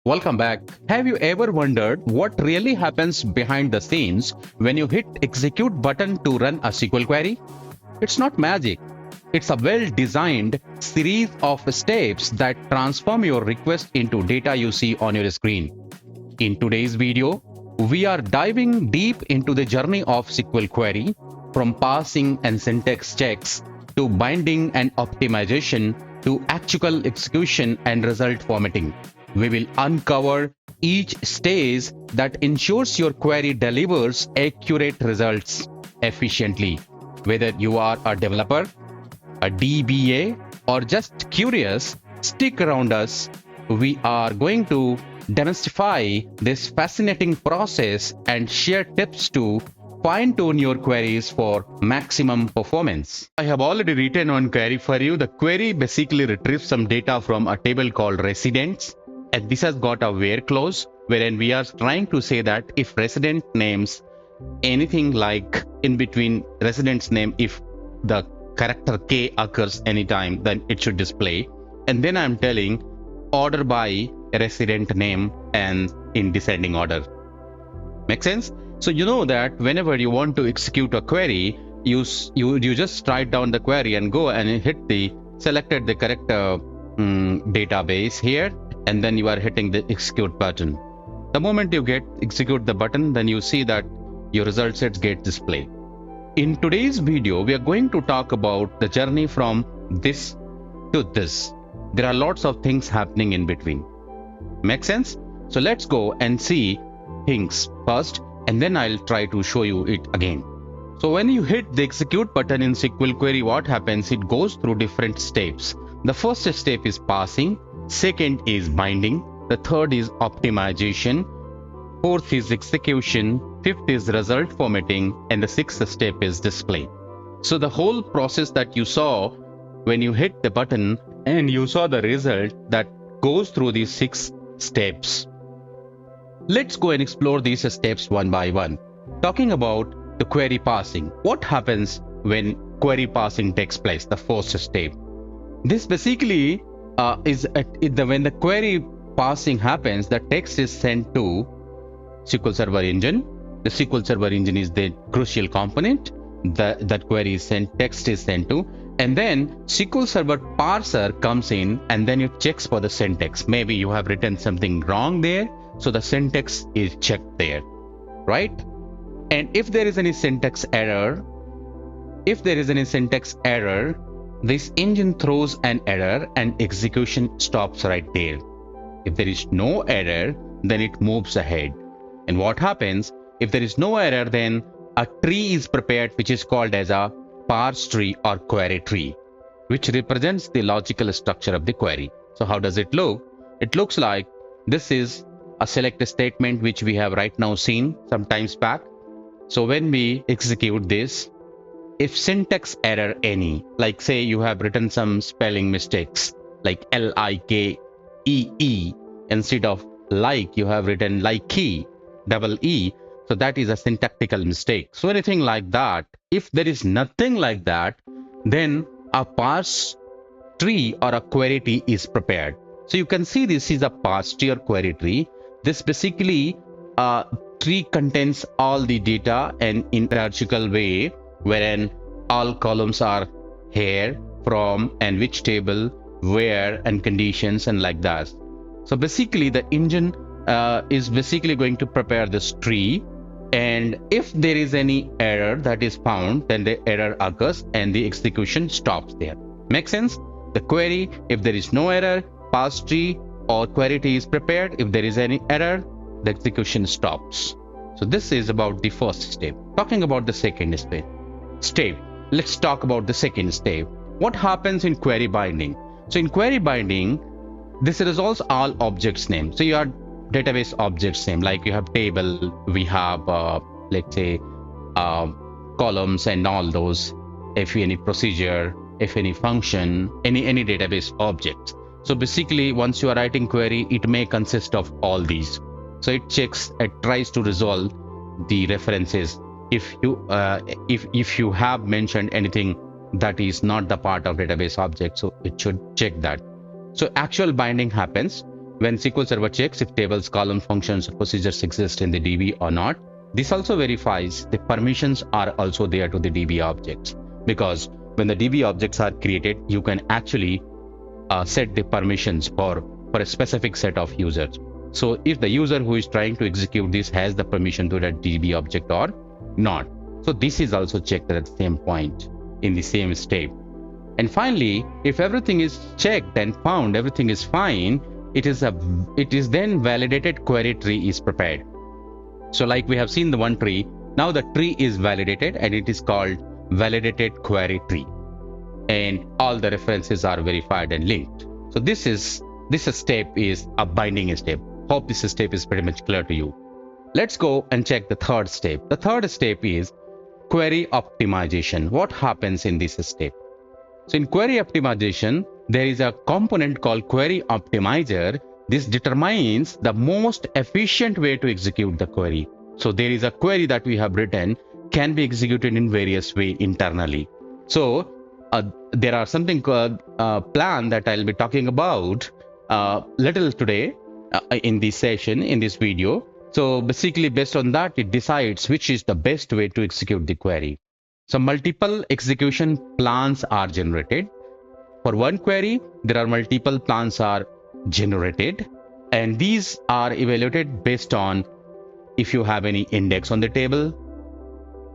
Welcome back. Have you ever wondered what really happens behind the scenes when you hit execute button to run a SQL query? It's not magic. It's a well-designed series of steps that transform your request into data you see on your screen. In today's video, we are diving deep into the journey of SQL query, from parsing and syntax checks to binding and optimization to actual execution and result formatting. We will uncover each stage that ensures your query delivers accurate results efficiently. Whether you are a developer, a DBA, or just curious, stick around us. We are going to demystify this fascinating process and share tips to fine-tune your queries for maximum performance. I have already written one query for you. The query basically retrieves some data from a table called residents. And this has got a where clause wherein we are trying to say that if resident names anything like in between resident's name, if the character K occurs anytime, then it should display. And then I'm telling order by resident name and in descending order. Make sense? So you know that whenever you want to execute a query, you just write down the query and go and hit the selected the correct database here, and then you are hitting the execute button. The moment you execute the button, then you see that your result sets get displayed. In today's video, we are going to talk about the journey from this to this. There are lots of things happening in between. Make sense? So let's go and see things first, and then I'll try to show you it again. So when you hit the execute button in SQL query, what happens? It goes through different steps. The first step is parsing. Second is binding. The third is optimization. Fourth is execution. Fifth is result formatting. And the sixth step is display. So the whole process that you saw when you hit the button and you saw the result that goes through these 6 steps. Let's go and explore these steps one by one. Talking about the query parsing. What happens when query parsing takes place? The first step. This basically when the query parsing happens, the text is sent to SQL Server Engine. The SQL Server Engine is the crucial component that query is sent, text is sent to, and then SQL Server parser comes in and then it checks for the syntax. Maybe you have written something wrong there, so the syntax is checked there, right? And if there is any syntax error, this engine throws an error and execution stops right there. If there is no error, then it moves ahead. And what happens? If there is no error, then a tree is prepared, which is called as a parse tree or query tree, which represents the logical structure of the query. So how does it look? It looks like this is a select statement which we have right now seen some times back. So when we execute this, if syntax error any, like say you have written some spelling mistakes like L-I-K-E-E, instead of like you have written like-e, double E, so that is a syntactical mistake. So anything like that, if there is nothing like that, then a parse tree or a query tree is prepared. So you can see this is a parse tree or query tree. This basically tree contains all the data and in hierarchical way, wherein all columns are here, from, and which table, where, and conditions, and like that. So basically the engine is basically going to prepare this tree, and if there is any error that is found, then the error occurs and the execution stops there. Make sense? The query, if there is no error, parse tree or query tree is prepared. If there is any error, the execution stops. So this is about the first step. Talking about the second step. Let's talk about the second step. What happens in query binding? So in query binding, this resolves all objects name. So you have database objects name, like you have table, we have let's say columns and all those, if any procedure, if any function, any database object. So basically once you are writing query, it may consist of all these. So it tries to resolve the references. If you have mentioned anything that is not the part of database object, so it should check that. So actual binding happens when SQL Server checks if tables, columns, functions, procedures exist in the DB or not. This also verifies the permissions are also there to the DB objects, because when the DB objects are created, you can actually set the permissions for a specific set of users. So if the user who is trying to execute this has the permission to that DB object or not. So this is also checked at the same point in the same step. And finally, if everything is checked and found everything is fine, it is then validated query tree is prepared. So like we have seen the one tree, now the tree is validated and it is called validated query tree, and all the references are verified and linked. So this step is a binding step. Hope this step is pretty much clear to you. Let's go and check the third step. The third step is query optimization. What happens in this step? So in query optimization, there is a component called query optimizer. This determines the most efficient way to execute the query. So there is a query that we have written can be executed in various ways internally. So there are something called plan that I'll be talking about little today in this session, in this video. So basically based on that, it decides which is the best way to execute the query. So multiple execution plans are generated. For one query, there are multiple plans are generated, and these are evaluated based on if you have any index on the table,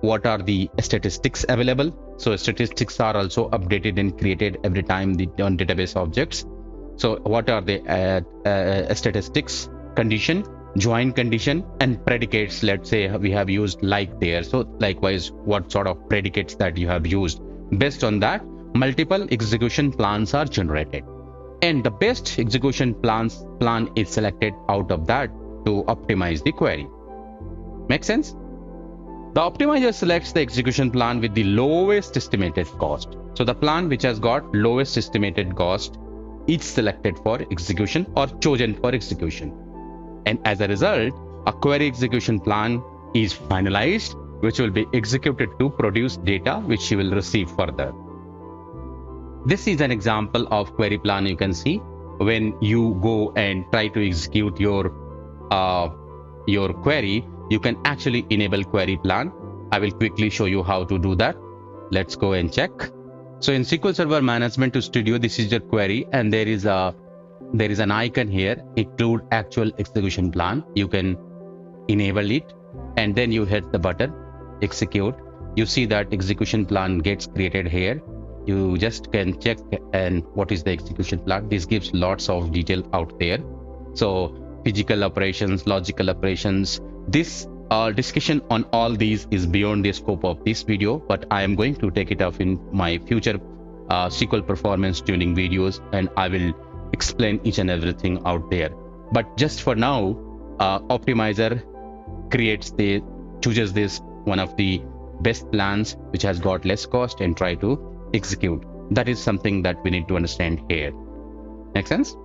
what are the statistics available. So statistics are also updated and created every time on database objects. So what are the statistics, condition, join condition, and predicates. Let's say we have used like there. So likewise, what sort of predicates that you have used. Based on that, multiple execution plans are generated, and the best execution plan is selected out of that to optimize the query. Make sense? The optimizer selects the execution plan with the lowest estimated cost. So the plan which has got lowest estimated cost is selected for execution or chosen for execution. And as a result, a query execution plan is finalized, which will be executed to produce data which you will receive further. This is an example of query plan. You can see when you go and try to execute your query, you can actually enable query plan. I will quickly show you how to do that. Let's go and check. So in SQL Server Management Studio, this is your query, and there is an icon here, include actual execution plan. You can enable it, and then you hit the button execute. You see that execution plan gets created here. You just can check and what is the execution plan. This gives lots of detail out there. So physical operations, logical operations. This discussion on all these is beyond the scope of this video, but I am going to take it up in my future SQL performance tuning videos, and I will explain each and everything out there. But just for now, optimizer chooses this one of the best plans which has got less cost and try to execute. That is something that we need to understand here. Make sense?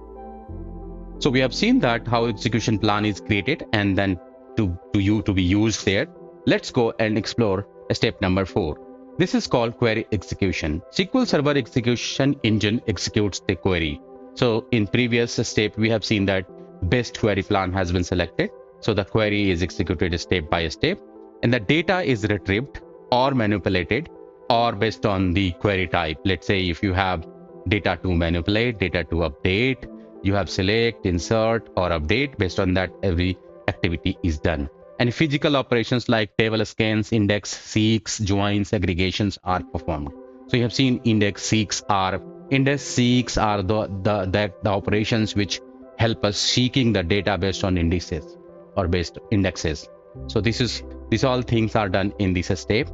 So we have seen that how execution plan is created and then to be used there. Let's go and explore step number 4. This is called query execution. SQL Server Execution Engine executes the query. So in previous step, we have seen that best query plan has been selected. So the query is executed step by step, and the data is retrieved or manipulated or based on the query type. Let's say if you have data to manipulate, data to update, you have select, insert, or update. Based on that, every activity is done. And physical operations like table scans, index, seeks, joins, aggregations are performed. So you have seen index seeks are the operations which help us seeking the data based on indices or based indexes. So these all things are done in this step.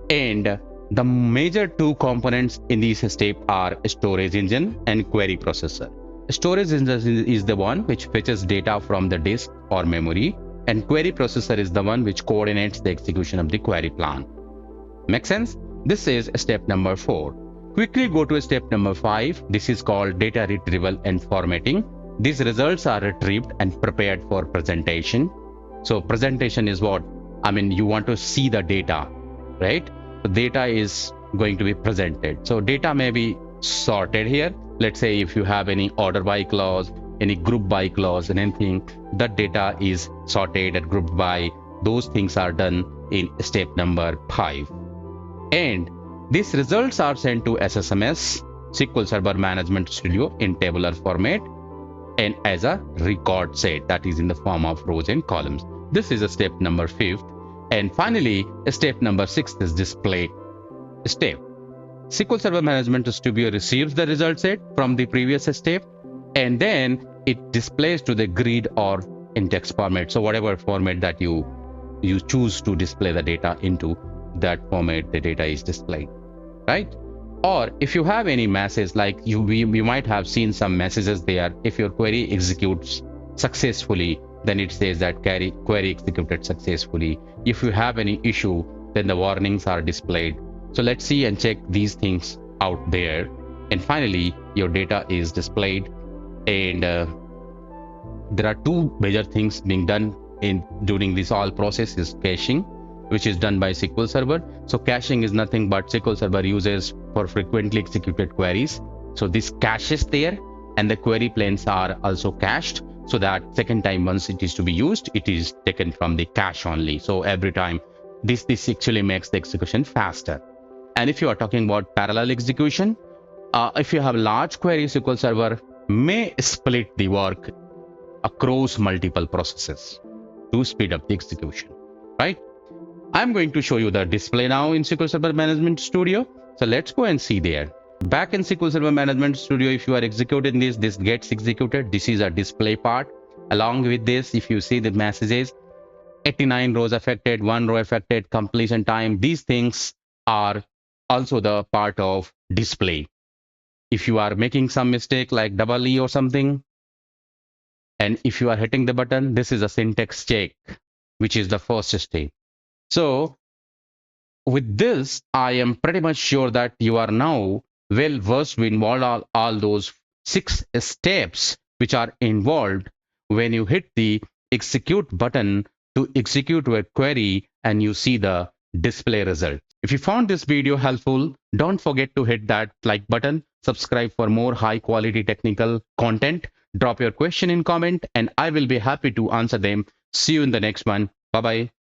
And the major two components in this step are storage engine and query processor. Storage engine is the one which fetches data from the disk or memory, and query processor is the one which coordinates the execution of the query plan. Make sense? This is step number 4. Quickly go to step number 5. This is called data retrieval and formatting. These results are retrieved and prepared for presentation. So presentation is what? I mean, you want to see the data, right? The data is going to be presented. So data may be sorted here. Let's say if you have any order by clause, any group by clause and anything, that data is sorted and grouped by. Those things are done in step number 5. And these results are sent to SSMS, SQL Server Management Studio, in tabular format and as a record set, that is in the form of rows and columns. This is a step number 5. And finally, step number 6 is display step. SQL Server Management Studio receives the result set from the previous step, and then it displays to the grid or index format. So whatever format that you choose to display the data into, that format the data is displayed, right? Or if you have any message, like you might have seen some messages there. If your query executes successfully, then it says that query executed successfully. If you have any issue, then the warnings are displayed. So let's see and check these things out there. And finally, your data is displayed. And there are two major things being done during this all process is caching, which is done by SQL Server. So caching is nothing but SQL Server uses for frequently executed queries. So this caches there, and the query planes are also cached, so that second time once it is to be used, it is taken from the cache only. So every time this actually makes the execution faster. And if you are talking about parallel execution, if you have large query, SQL Server may split the work across multiple processes to speed up the execution, right? I'm going to show you the display now in SQL Server Management Studio. So let's go and see there. Back in SQL Server Management Studio, if you are executing this gets executed. This is a display part. Along with this, if you see the messages, 89 rows affected, 1 row affected, completion time, these things are also the part of display. If you are making some mistake like double E or something, and if you are hitting the button, this is a syntax check, which is the first step. So with this, I am pretty much sure that you are now well versed in all those 6 steps which are involved when you hit the execute button to execute a query and you see the display result. If you found this video helpful, don't forget to hit that like button, subscribe for more high quality technical content, drop your question in comment, and I will be happy to answer them. See you in the next one. Bye bye.